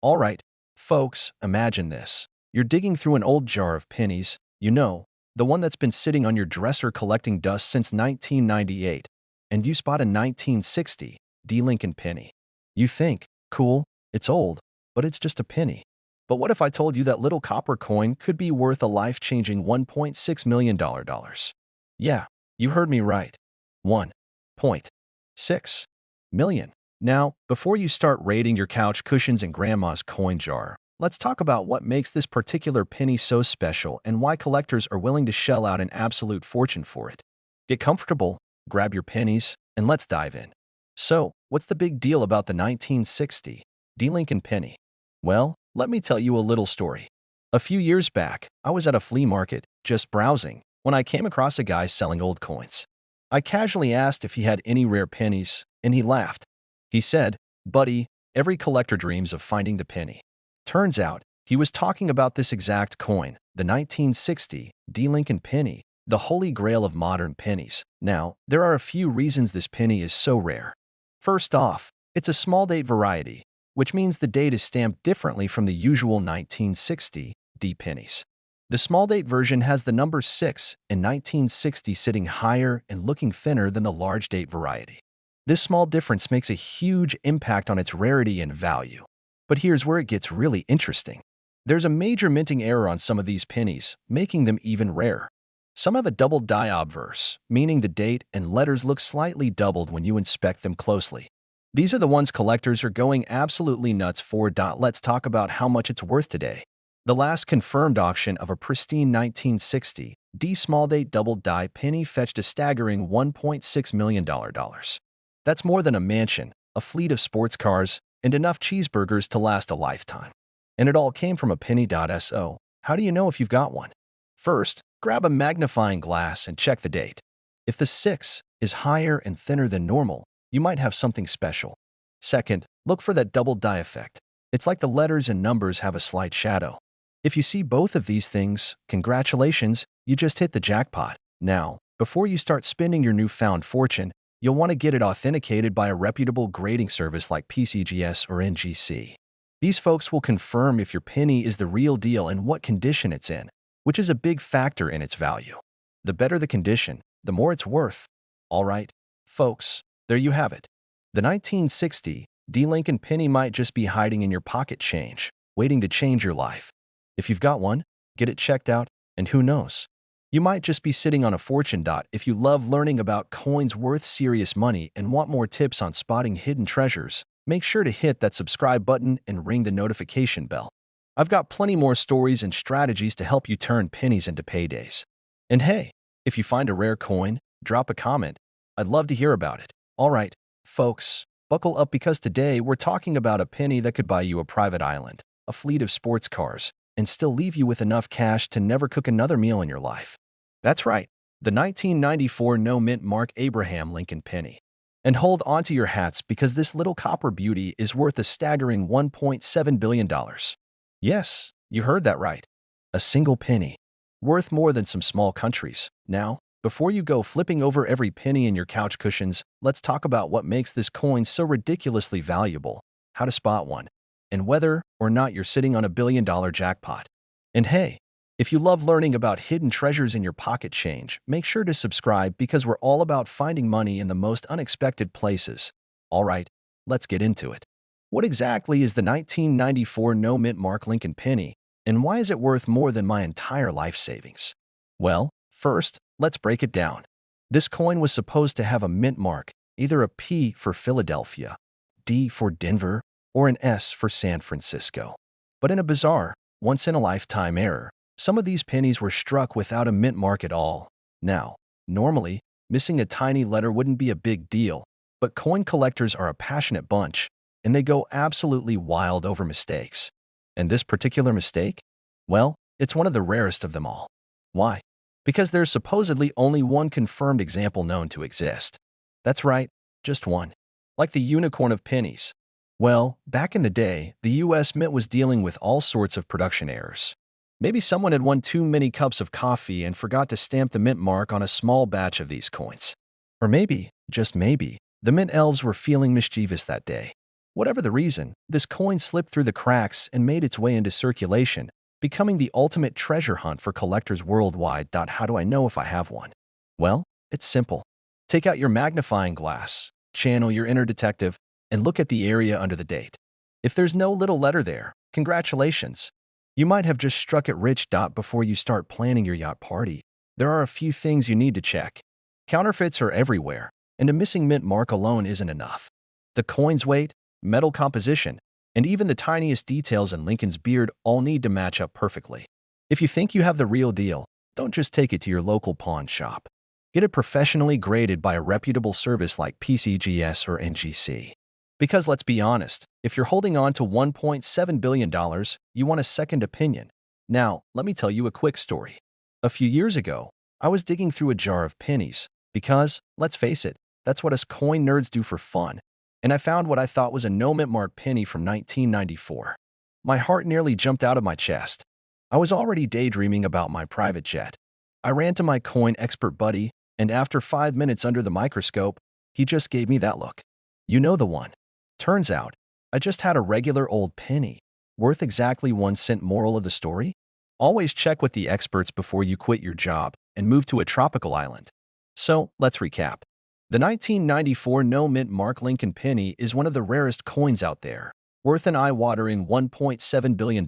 Alright, folks, imagine this. You're digging through an old jar of pennies, the one that's been sitting on your dresser collecting dust since 1998, and you spot a 1960 D. Lincoln penny. You think, cool, it's old, but it's just a penny. But what if I told you that little copper coin could be worth a life-changing $1.6 million? Yeah, you heard me right. 1.6 million. Now, before you start raiding your couch cushions and grandma's coin jar, let's talk about what makes this particular penny so special and why collectors are willing to shell out an absolute fortune for it. Get comfortable, grab your pennies, and let's dive in. So, what's the big deal about the 1960 D. Lincoln penny? Well, let me tell you a little story. A few years back, I was at a flea market, just browsing, when I came across a guy selling old coins. I casually asked if he had any rare pennies, and he laughed. He said, "Buddy, every collector dreams of finding the penny." Turns out, he was talking about this exact coin, the 1960 D. Lincoln penny, the holy grail of modern pennies. Now, there are a few reasons this penny is so rare. First off, it's a small date variety, which means the date is stamped differently from the usual 1960 D pennies. The small date version has the number 6 in 1960 sitting higher and looking thinner than the large date variety. This small difference makes a huge impact on its rarity and value. But here's where it gets really interesting. There's a major minting error on some of these pennies, making them even rarer. Some have a double die obverse, meaning the date and letters look slightly doubled when you inspect them closely. These are the ones collectors are going absolutely nuts for. Let's talk about how much it's worth today. The last confirmed auction of a pristine 1960 D small date double die penny fetched a staggering $1.6 million. That's more than a mansion, a fleet of sports cars, and enough cheeseburgers to last a lifetime. And it all came from a penny.so. How do you know if you've got one? First, grab a magnifying glass and check the date. If the 6 is higher and thinner than normal, you might have something special. Second, look for that double die effect. It's like the letters and numbers have a slight shadow. If you see both of these things, congratulations, you just hit the jackpot. Now, before you start spending your newfound fortune, you'll want to get it authenticated by a reputable grading service like PCGS or NGC. These folks will confirm if your penny is the real deal and what condition it's in, which is a big factor in its value. The better the condition, the more it's worth. All right, folks, there you have it. The 1960 D. Lincoln penny might just be hiding in your pocket change, waiting to change your life. If you've got one, get it checked out, and who knows? You might just be sitting on a fortune. If you love learning about coins worth serious money and want more tips on spotting hidden treasures, make sure to hit that subscribe button and ring the notification bell. I've got plenty more stories and strategies to help you turn pennies into paydays. And hey, if you find a rare coin, drop a comment. I'd love to hear about it. All right, folks, buckle up because today we're talking about a penny that could buy you a private island, a fleet of sports cars, and still leave you with enough cash to never cook another meal in your life. That's right, the 1994 no-mint mark Abraham Lincoln penny. And hold onto your hats because this little copper beauty is worth a staggering $1.7 billion. Yes, you heard that right. A single penny, worth more than some small countries. Now, before you go flipping over every penny in your couch cushions, let's talk about what makes this coin so ridiculously valuable, how to spot one, and whether or not you're sitting on a billion-dollar jackpot. And hey, if you love learning about hidden treasures in your pocket change, make sure to subscribe because we're all about finding money in the most unexpected places. All right, let's get into it. What exactly is the 1994 no-mint mark Lincoln penny, and why is it worth more than my entire life savings? Well, first, let's break it down. This coin was supposed to have a mint mark, either a P for Philadelphia, D for Denver, or an S for San Francisco. But in a bizarre, once-in-a-lifetime error, some of these pennies were struck without a mint mark at all. Now, normally, missing a tiny letter wouldn't be a big deal, but coin collectors are a passionate bunch, and they go absolutely wild over mistakes. And this particular mistake? Well, it's one of the rarest of them all. Why? Because there's supposedly only one confirmed example known to exist. That's right, just one. Like the unicorn of pennies. Well, back in the day, the US Mint was dealing with all sorts of production errors. Maybe someone had won too many cups of coffee and forgot to stamp the mint mark on a small batch of these coins. Or maybe, just maybe, the mint elves were feeling mischievous that day. Whatever the reason, this coin slipped through the cracks and made its way into circulation, becoming the ultimate treasure hunt for collectors worldwide. How do I know if I have one? Well, it's simple. Take out your magnifying glass, channel your inner detective, and look at the area under the date. If there's no little letter there, congratulations. You might have just struck it rich. Before you start planning your yacht party, there are a few things you need to check. Counterfeits are everywhere, and a missing mint mark alone isn't enough. The coin's weight, metal composition, and even the tiniest details in Lincoln's beard all need to match up perfectly. If you think you have the real deal, don't just take it to your local pawn shop. Get it professionally graded by a reputable service like PCGS or NGC. Because let's be honest, if you're holding on to $1.7 billion, you want a second opinion. Now, let me tell you a quick story. A few years ago, I was digging through a jar of pennies because, let's face it, that's what us coin nerds do for fun, and I found what I thought was a no-mint mark penny from 1994. My heart nearly jumped out of my chest. I was already daydreaming about my private jet. I ran to my coin expert buddy, and after 5 minutes under the microscope, he just gave me that look. You know the one. Turns out, I just had a regular old penny, worth exactly 1 cent. Moral of the story? Always check with the experts before you quit your job and move to a tropical island. So, let's recap. The 1994 no-mint mark Lincoln penny is one of the rarest coins out there, worth an eye-watering $1.7 billion.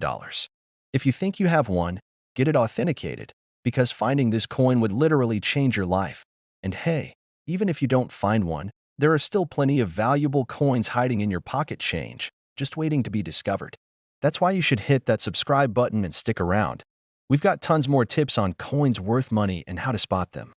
If you think you have one, get it authenticated, because finding this coin would literally change your life. And hey, even if you don't find one, there are still plenty of valuable coins hiding in your pocket change, just waiting to be discovered. That's why you should hit that subscribe button and stick around. We've got tons more tips on coins worth money and how to spot them.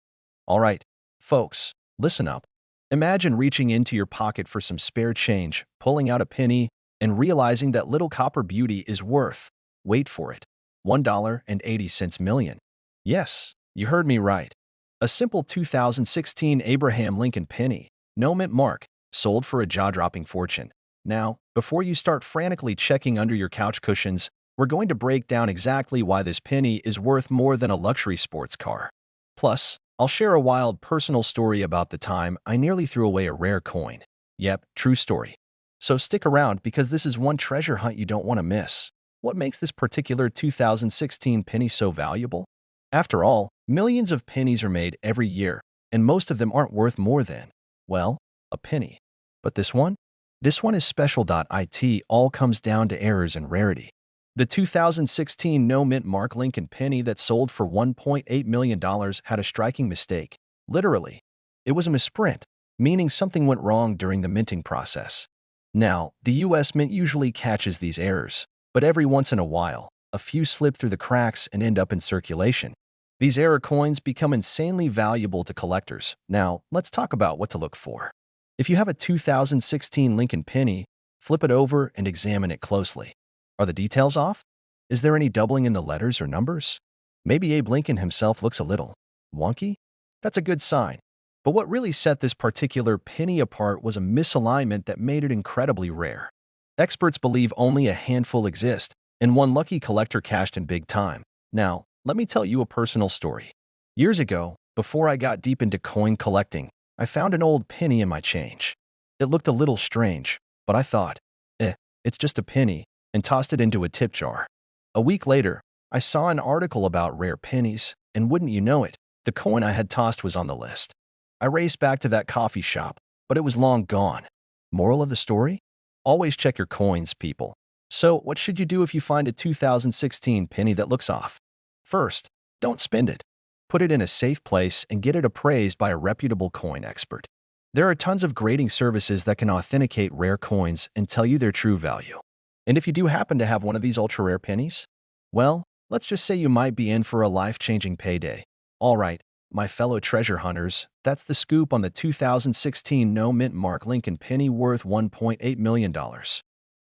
All right, folks, listen up. Imagine reaching into your pocket for some spare change, pulling out a penny, and realizing that little copper beauty is worth, wait for it, $1.80 million. Yes, you heard me right. A simple 2016 Abraham Lincoln penny, no mint mark, sold for a jaw-dropping fortune. Now, before you start frantically checking under your couch cushions, we're going to break down exactly why this penny is worth more than a luxury sports car. Plus, I'll share a wild personal story about the time I nearly threw away a rare coin. Yep, true story. So stick around because this is one treasure hunt you don't want to miss. What makes this particular 2016 penny so valuable? After all, millions of pennies are made every year, and most of them aren't worth more than, well, a penny. But this one? This one is special. It all comes down to errors and rarity. The 2016 no-mint mark Lincoln penny that sold for $1.8 million had a striking mistake. Literally, it was a misprint, meaning something went wrong during the minting process. Now, the US Mint usually catches these errors, but every once in a while, a few slip through the cracks and end up in circulation. These error coins become insanely valuable to collectors. Now, let's talk about what to look for. If you have a 2016 Lincoln penny, flip it over and examine it closely. Are the details off? Is there any doubling in the letters or numbers? Maybe Abe Lincoln himself looks a little wonky? That's a good sign. But what really set this particular penny apart was a misalignment that made it incredibly rare. Experts believe only a handful exist, and one lucky collector cashed in big time. Now, let me tell you a personal story. Years ago, before I got deep into coin collecting, I found an old penny in my change. It looked a little strange, but I thought, it's just a penny, and tossed it into a tip jar. A week later, I saw an article about rare pennies, and wouldn't you know it, the coin I had tossed was on the list. I raced back to that coffee shop, but it was long gone. Moral of the story? Always check your coins, people. So, what should you do if you find a 2016 penny that looks off? First, don't spend it. Put it in a safe place and get it appraised by a reputable coin expert. There are tons of grading services that can authenticate rare coins and tell you their true value. And if you do happen to have one of these ultra-rare pennies, well, let's just say you might be in for a life-changing payday. All right, my fellow treasure hunters, that's the scoop on the 2016 no-mint mark Lincoln penny worth $1.8 million.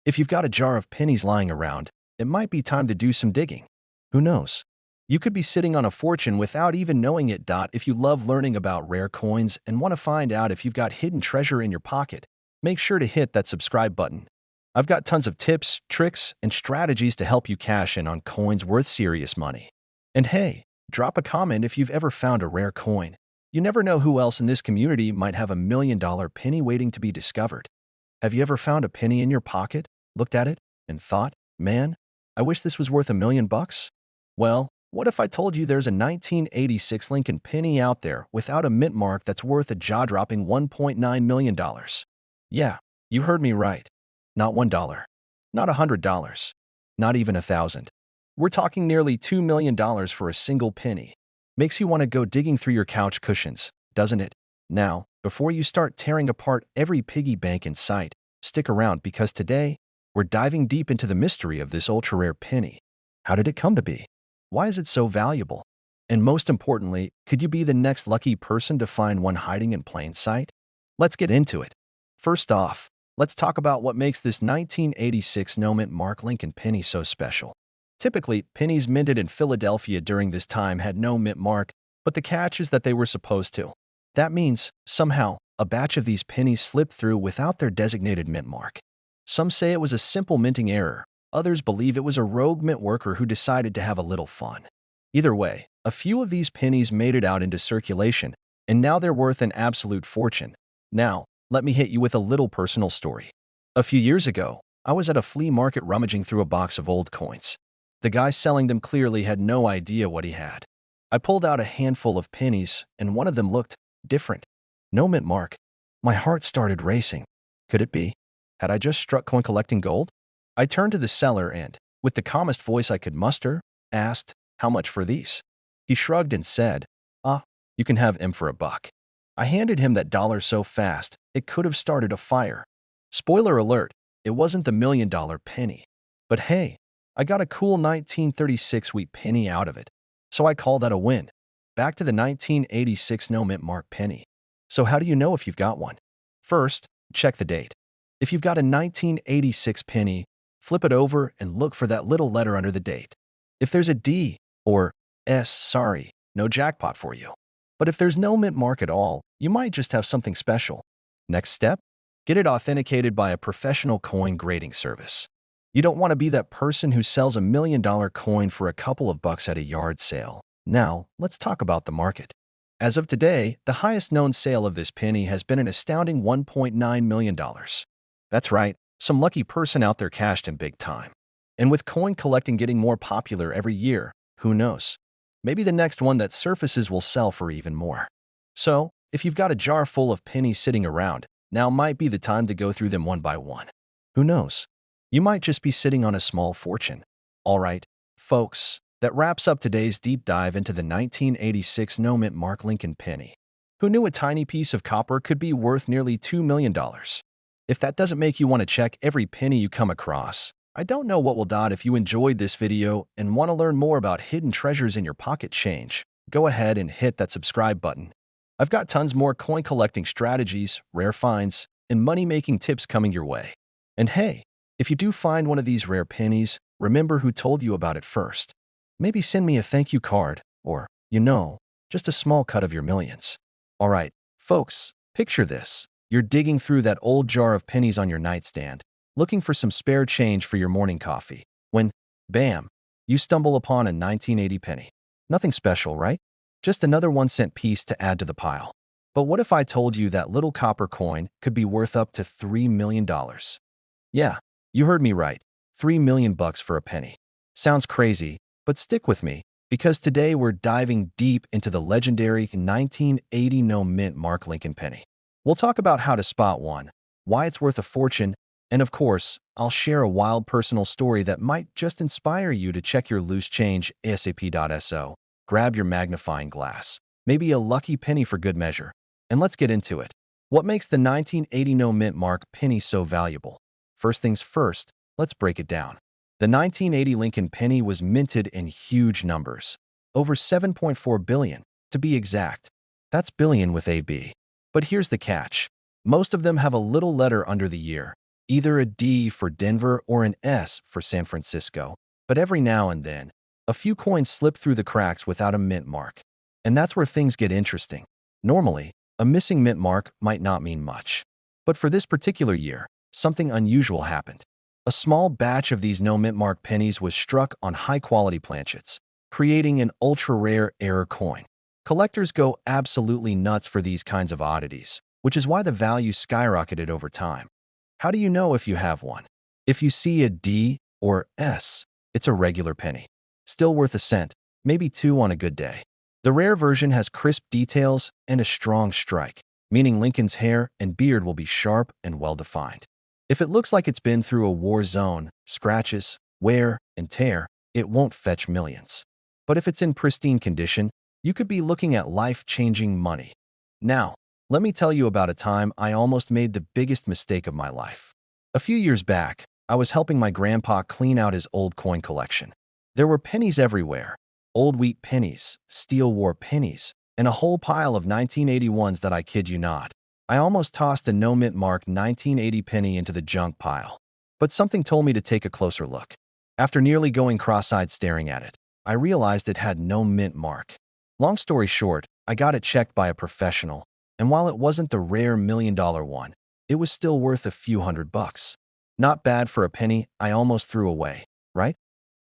If you've got a jar of pennies lying around, it might be time to do some digging. Who knows? You could be sitting on a fortune without even knowing it. If you love learning about rare coins and want to find out if you've got hidden treasure in your pocket, make sure to hit that subscribe button. I've got tons of tips, tricks, and strategies to help you cash in on coins worth serious money. And hey, drop a comment if you've ever found a rare coin. You never know who else in this community might have $1 million penny waiting to be discovered. Have you ever found a penny in your pocket, looked at it, and thought, man, I wish this was worth $1 million? Well, what if I told you there's a 1986 Lincoln penny out there without a mint mark that's worth a jaw-dropping $1.9 million? Yeah, you heard me right. Not $1, not $100, not even 1,000. We're talking nearly $2 million for a single penny. Makes you want to go digging through your couch cushions, doesn't it? Now, before you start tearing apart every piggy bank in sight, stick around because today, we're diving deep into the mystery of this ultra-rare penny. How did it come to be? Why is it so valuable? And most importantly, could you be the next lucky person to find one hiding in plain sight? Let's get into it. First off, let's talk about what makes this 1986 no-mint mark Lincoln penny so special. Typically, pennies minted in Philadelphia during this time had no mint mark, but the catch is that they were supposed to. That means, somehow, a batch of these pennies slipped through without their designated mint mark. Some say it was a simple minting error. Others believe it was a rogue mint worker who decided to have a little fun. Either way, a few of these pennies made it out into circulation, and now they're worth an absolute fortune. Now, let me hit you with a little personal story. A few years ago, I was at a flea market rummaging through a box of old coins. The guy selling them clearly had no idea what he had. I pulled out a handful of pennies, and one of them looked different. No mint mark. My heart started racing. Could it be? Had I just struck coin collecting gold? I turned to the seller and, with the calmest voice I could muster, asked, "How much for these?" He shrugged and said, "Ah, you can have them for $1." I handed him that dollar so fast, it could have started a fire. Spoiler alert, it wasn't the $1 million penny. But hey, I got a cool 1936 wheat penny out of it. So I call that a win. Back to the 1986 no mint mark penny. So how do you know if you've got one? First, check the date. If you've got a 1986 penny, flip it over and look for that little letter under the date. If there's a D or S, sorry, no jackpot for you. But if there's no mint mark at all, you might just have something special. Next step? Get it authenticated by a professional coin grading service. You don't want to be that person who sells a $1 million coin for a couple of bucks at a yard sale. Now, let's talk about the market. As of today, the highest known sale of this penny has been an astounding $1.9 million. That's right, some lucky person out there cashed in big time. And with coin collecting getting more popular every year, who knows? Maybe the next one that surfaces will sell for even more. So, if you've got a jar full of pennies sitting around, now might be the time to go through them one by one. Who knows? You might just be sitting on a small fortune. All right, folks, that wraps up today's deep dive into the 1986 no-mint mark Lincoln penny. Who knew a tiny piece of copper could be worth nearly $2 million? If that doesn't make you want to check every penny you come across, I don't know what will. If you enjoyed this video and want to learn more about hidden treasures in your pocket change, go ahead and hit that subscribe button. I've got tons more coin collecting strategies, rare finds, and money-making tips coming your way. And hey, if you do find one of these rare pennies, remember who told you about it first. Maybe send me a thank you card, or, just a small cut of your millions. All right, folks, picture this. You're digging through that old jar of pennies on your nightstand, looking for some spare change for your morning coffee, when, bam, you stumble upon a 1980 penny. Nothing special, right? Just another 1-cent piece to add to the pile. But what if I told you that little copper coin could be worth up to $3 million? Yeah, you heard me right. $3 million for a penny. Sounds crazy, but stick with me, because today we're diving deep into the legendary 1980 no-mint mark Lincoln penny. We'll talk about how to spot one, why it's worth a fortune, and of course, I'll share a wild personal story that might just inspire you to check your loose change ASAP.so. Grab your magnifying glass, maybe a lucky penny for good measure, and let's get into it. What makes the 1980 no-mint mark penny so valuable? First things first, let's break it down. The 1980 Lincoln penny was minted in huge numbers, over 7.4 billion, to be exact. That's billion with a B. But here's the catch. Most of them have a little letter under the year, either a D for Denver or an S for San Francisco. But every now and then, a few coins slip through the cracks without a mint mark. And that's where things get interesting. Normally, a missing mint mark might not mean much. But for this particular year, something unusual happened. A small batch of these no-mint mark pennies was struck on high-quality planchets, creating an ultra-rare error coin. Collectors go absolutely nuts for these kinds of oddities, which is why the value skyrocketed over time. How do you know if you have one? If you see a D or S, it's a regular penny. Still worth a cent, maybe two on a good day. The rare version has crisp details and a strong strike, meaning Lincoln's hair and beard will be sharp and well-defined. If it looks like it's been through a war zone, scratches, wear, and tear, it won't fetch millions. But if it's in pristine condition, you could be looking at life-changing money. Now, let me tell you about a time I almost made the biggest mistake of my life. A few years back, I was helping my grandpa clean out his old coin collection. There were pennies everywhere, old wheat pennies, steel war pennies, and a whole pile of 1981s that I kid you not. I almost tossed a no-mint mark 1980 penny into the junk pile. But something told me to take a closer look. After nearly going cross-eyed staring at it, I realized it had no mint mark. Long story short, I got it checked by a professional, and while it wasn't the rare $1 million one, it was still worth a few $100. Not bad for a penny I almost threw away, right?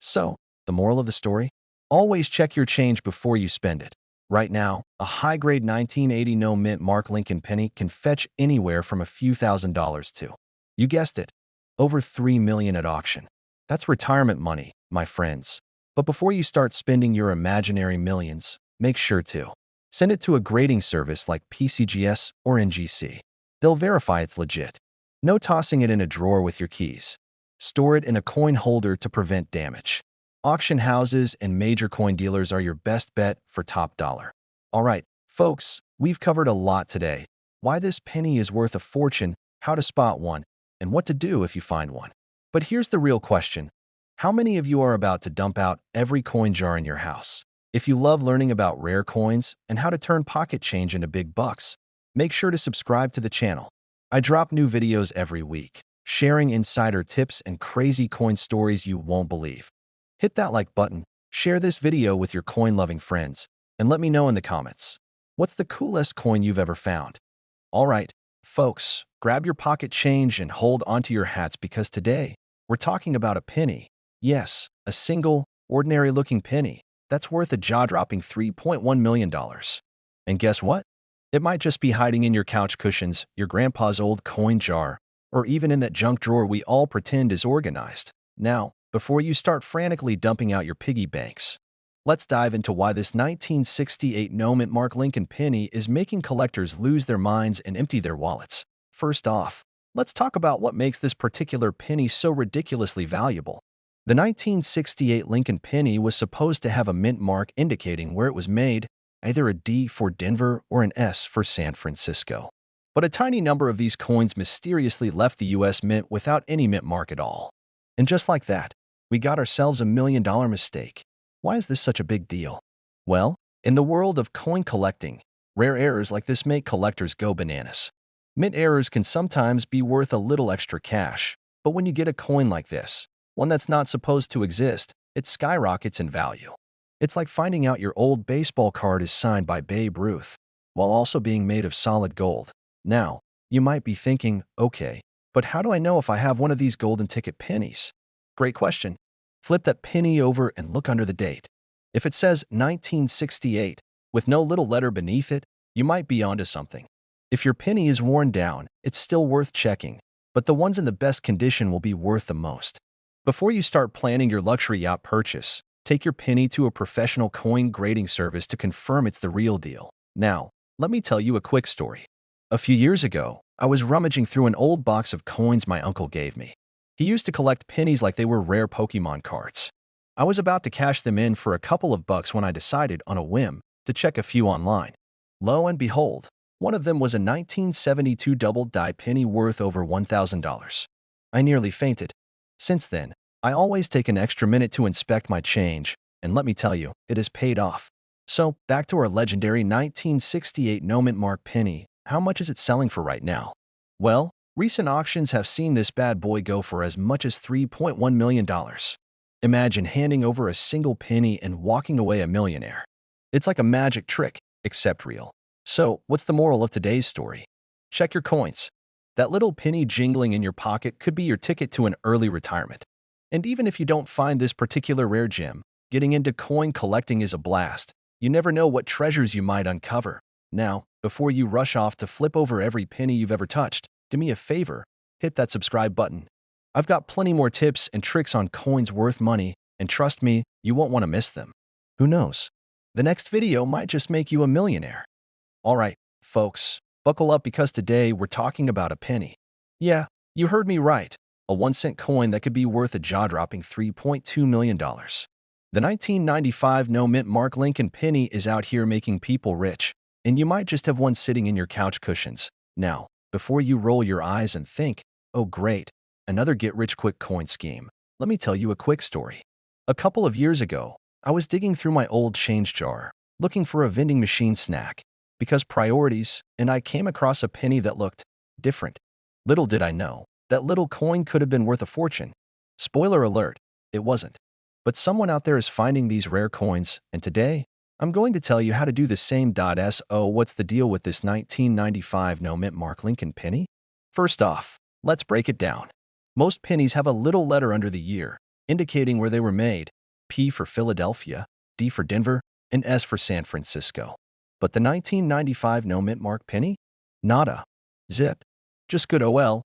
So, the moral of the story? Always check your change before you spend it. Right now, a high-grade 1980 no-mint mark Lincoln penny can fetch anywhere from a few $1,000s to, you guessed it, over $3 million at auction. That's retirement money, my friends. But before you start spending your imaginary millions, make sure to send it to a grading service like PCGS or NGC. They'll verify it's legit. No tossing it in a drawer with your keys. Store it in a coin holder to prevent damage. Auction houses and major coin dealers are your best bet for top dollar. All right, folks, we've covered a lot today. Why this penny is worth a fortune, how to spot one, and what to do if you find one. But here's the real question. How many of you are about to dump out every coin jar in your house? If you love learning about rare coins and how to turn pocket change into big bucks, make sure to subscribe to the channel. I drop new videos every week, sharing insider tips and crazy coin stories you won't believe. Hit that like button, share this video with your coin-loving friends, and let me know in the comments. What's the coolest coin you've ever found? All right, folks, grab your pocket change and hold onto your hats because today, we're talking about a penny. Yes, a single, ordinary-looking penny that's worth a jaw-dropping $3.1 million. And guess what? It might just be hiding in your couch cushions, your grandpa's old coin jar, or even in that junk drawer we all pretend is organized. Now, before you start frantically dumping out your piggy banks, let's dive into why this 1968 no-mint mark Lincoln penny is making collectors lose their minds and empty their wallets. First off, let's talk about what makes this particular penny so ridiculously valuable. The 1968 Lincoln penny was supposed to have a mint mark indicating where it was made, either a D for Denver or an S for San Francisco. But a tiny number of these coins mysteriously left the US Mint without any mint mark at all. And just like that, we got ourselves a $1 million mistake. Why is this such a big deal? Well, in the world of coin collecting, rare errors like this make collectors go bananas. Mint errors can sometimes be worth a little extra cash, but when you get a coin like this, one that's not supposed to exist, it skyrockets in value. It's like finding out your old baseball card is signed by Babe Ruth, while also being made of solid gold. Now, you might be thinking, okay, but how do I know if I have one of these golden ticket pennies? Great question. Flip that penny over and look under the date. If it says 1968, with no little letter beneath it, you might be onto something. If your penny is worn down, it's still worth checking, but the ones in the best condition will be worth the most. Before you start planning your luxury yacht purchase, take your penny to a professional coin grading service to confirm it's the real deal. Now, let me tell you a quick story. A few years ago, I was rummaging through an old box of coins my uncle gave me. He used to collect pennies like they were rare Pokemon cards. I was about to cash them in for a couple of bucks when I decided, on a whim, to check a few online. Lo and behold, one of them was a 1972 double-die penny worth over $1,000. I nearly fainted. Since then, I always take an extra minute to inspect my change, and let me tell you, it has paid off. So, back to our legendary 1968 no-mint mark penny. How much is it selling for right now? Well, recent auctions have seen this bad boy go for as much as $3.1 million. Imagine handing over a single penny and walking away a millionaire. It's like a magic trick, except real. So, what's the moral of today's story? Check your coins. That little penny jingling in your pocket could be your ticket to an early retirement. And even if you don't find this particular rare gem, getting into coin collecting is a blast. You never know what treasures you might uncover. Now, before you rush off to flip over every penny you've ever touched, do me a favor, hit that subscribe button. I've got plenty more tips and tricks on coins worth money, and trust me, you won't want to miss them. Who knows? The next video might just make you a millionaire. Alright, folks, buckle up because today we're talking about a penny. Yeah, you heard me right. A 1-cent coin that could be worth a jaw-dropping $3.2 million. The 1995 no-mint Mark Lincoln penny is out here making people rich, and you might just have one sitting in your couch cushions. Now, before you roll your eyes and think, oh great, another get-rich-quick coin scheme, let me tell you a quick story. A couple of years ago, I was digging through my old change jar, looking for a vending machine snack, because priorities, and I came across a penny that looked different. Little did I know, that little coin could have been worth a fortune. Spoiler alert, it wasn't. But someone out there is finding these rare coins, and today, I'm going to tell you how to do the same. So what's the deal with this 1995 no-mint Mark Lincoln penny? First off, let's break it down. Most pennies have a little letter under the year, indicating where they were made, P for Philadelphia, D for Denver, and S for San Francisco. But the 1995 no-mint Mark penny? Nada. Zip. Just good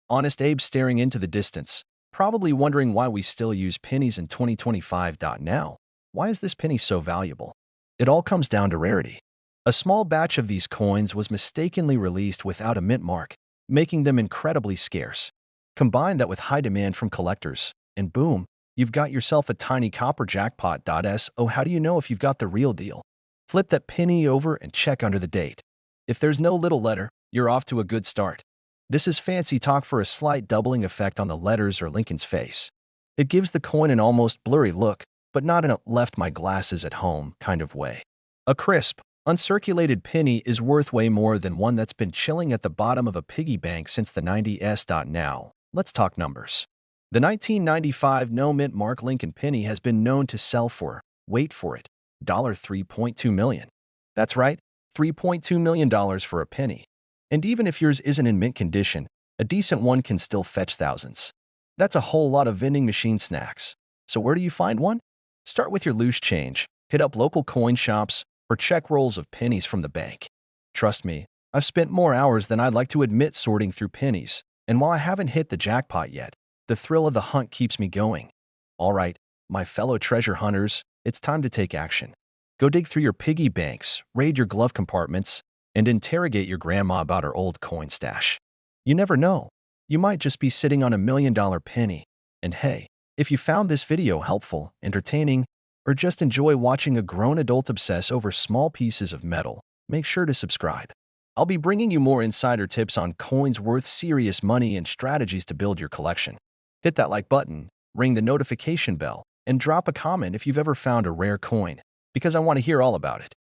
honest Abe staring into the distance, probably wondering why we still use pennies in 2025. Now, why is this penny so valuable? It all comes down to rarity. A small batch of these coins was mistakenly released without a mint mark, making them incredibly scarce. Combine that with high demand from collectors, and boom, you've got yourself a tiny copper jackpot. So how do you know if you've got the real deal? Flip that penny over and check under the date. If there's no little letter, you're off to a good start. This is fancy talk for a slight doubling effect on the letters or Lincoln's face. It gives the coin an almost blurry look, but not in a left my glasses at home kind of way. A crisp, uncirculated penny is worth way more than one that's been chilling at the bottom of a piggy bank since the 90s. Now, let's talk numbers. The 1995 no-mint Mark Lincoln penny has been known to sell for, wait for it, $3.2 million. That's right, $3.2 million for a penny. And even if yours isn't in mint condition, a decent one can still fetch thousands. That's a whole lot of vending machine snacks. So where do you find one? Start with your loose change, hit up local coin shops, or check rolls of pennies from the bank. Trust me, I've spent more hours than I'd like to admit sorting through pennies, and while I haven't hit the jackpot yet, the thrill of the hunt keeps me going. All right, my fellow treasure hunters, it's time to take action. Go dig through your piggy banks, raid your glove compartments, and interrogate your grandma about her old coin stash. You never know. You might just be sitting on $1 million penny. And hey, if you found this video helpful, entertaining, or just enjoy watching a grown adult obsess over small pieces of metal, make sure to subscribe. I'll be bringing you more insider tips on coins worth serious money and strategies to build your collection. Hit that like button, ring the notification bell, and drop a comment if you've ever found a rare coin, because I want to hear all about it.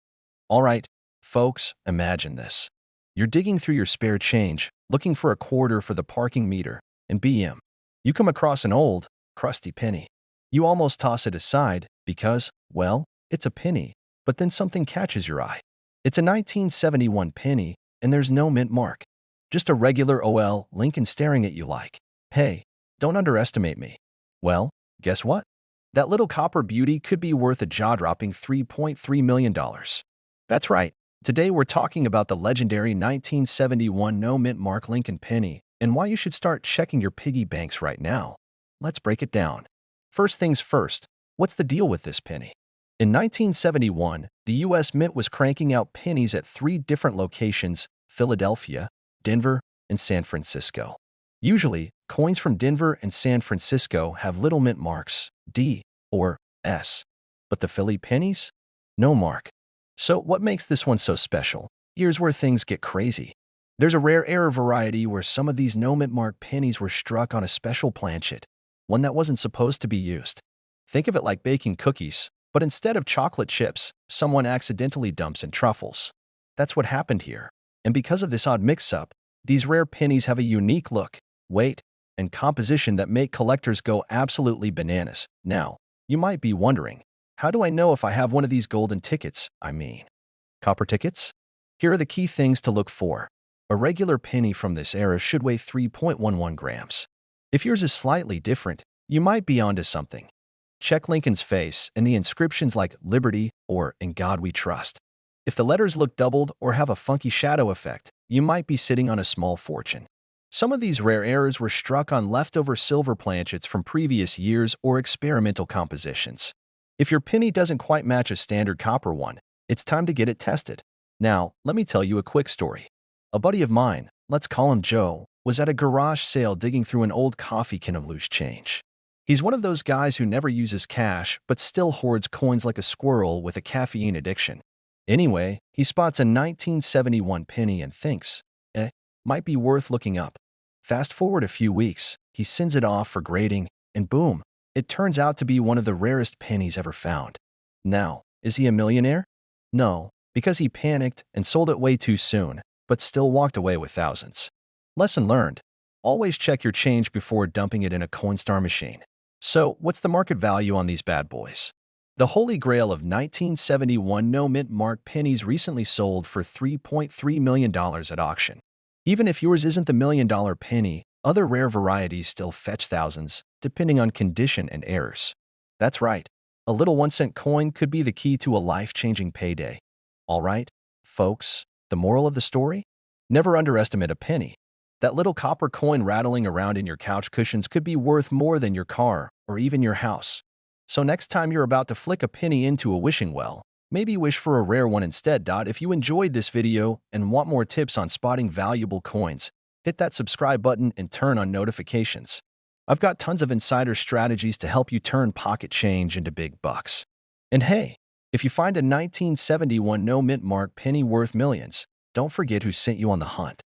All right, folks, imagine this. You're digging through your spare change, looking for a quarter for the parking meter, and BM. You come across an old, crusty penny. You almost toss it aside because, well, it's a penny, but then something catches your eye. It's a 1971 penny, and there's no mint mark. Just a regular Lincoln staring at you like, hey, don't underestimate me. Well, guess what? That little copper beauty could be worth a jaw-dropping $3.3 million. That's right. Today we're talking about the legendary 1971 no-mint Mark Lincoln penny and why you should start checking your piggy banks right now. Let's break it down. First things first, what's the deal with this penny? In 1971, the U.S. Mint was cranking out pennies at 3 different locations: Philadelphia, Denver, and San Francisco. Usually, coins from Denver and San Francisco have little mint marks, D or S. But the Philly pennies? No mark. So what makes this one so special? Here's where things get crazy. There's a rare error variety where some of these no mint mark pennies were struck on a special planchet, one that wasn't supposed to be used. Think of it like baking cookies, but instead of chocolate chips, someone accidentally dumps in truffles. That's what happened here. And because of this odd mix-up, these rare pennies have a unique look, weight, and composition that make collectors go absolutely bananas. Now, you might be wondering, how do I know if I have one of these golden tickets, copper tickets? Here are the key things to look for. A regular penny from this era should weigh 3.11 grams. If yours is slightly different, you might be onto something. Check Lincoln's face and the inscriptions like Liberty or In God We Trust. If the letters look doubled or have a funky shadow effect, you might be sitting on a small fortune. Some of these rare errors were struck on leftover silver planchets from previous years or experimental compositions. If your penny doesn't quite match a standard copper one, it's time to get it tested. Now, let me tell you a quick story. A buddy of mine, let's call him Joe, was at a garage sale digging through an old coffee can of loose change. He's one of those guys who never uses cash but still hoards coins like a squirrel with a caffeine addiction. Anyway, he spots a 1971 penny and thinks, might be worth looking up. Fast forward a few weeks, he sends it off for grading, and boom, it turns out to be one of the rarest pennies ever found. Now, is he a millionaire? No, because he panicked and sold it way too soon, but still walked away with thousands. Lesson learned. Always check your change before dumping it in a Coinstar machine. So, what's the market value on these bad boys? The holy grail of 1971 no-mint mark pennies recently sold for $3.3 million at auction. Even if yours isn't the million-dollar penny, other rare varieties still fetch thousands, depending on condition and errors. That's right, a little 1-cent coin could be the key to a life-changing payday. All right, folks, the moral of the story? Never underestimate a penny. That little copper coin rattling around in your couch cushions could be worth more than your car or even your house. So next time you're about to flick a penny into a wishing well, maybe wish for a rare one instead. If you enjoyed this video and want more tips on spotting valuable coins, hit that subscribe button and turn on notifications. I've got tons of insider strategies to help you turn pocket change into big bucks. And hey, if you find a 1971 no-mint mark penny worth millions, don't forget who sent you on the hunt.